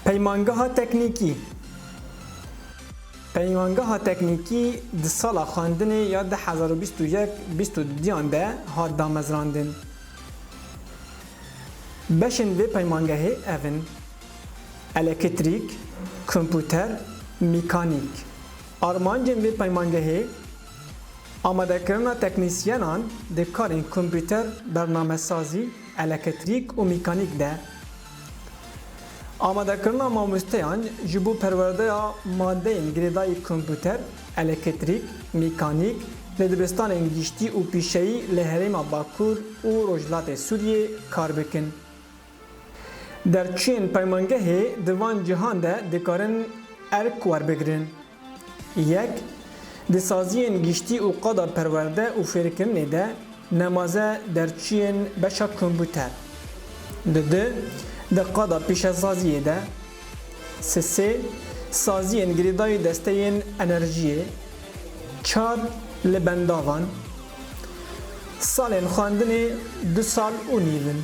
Peymangeha teknîkî. Peymangeha teknîkî di sala xwendinê ya 2021-22 de hat damezrandin. Beşên vê peymangehê ev in: elektrîk, kompûter, mîkanîk. Armancên vê peymangehê amadekirina teknîsyenan di karên kompûter, bernamesazî, elektrîk û mîkanîk de. Amadekirina mamosteyan ji bo perwerdeya madeyên girêdayî kompûter, elektrîk, mîkanîk li dibistanên giştî û pîşeyî li Herêma Bakur û Rojhilatê Sûriyê kar bikin. Derçiyên peymangehê di van cihan de dikarin erk werbigirin. Yek, di saziyên giştî û qada perwerde û fêrkirinê de nemaze derçiyên beşa kompûter. Di qada pîşesaziyê de sê, saziyên girêdayî desteyên enerjiyê. Çar, li bendavan. Salên xwendinê 2 sal û nîv in.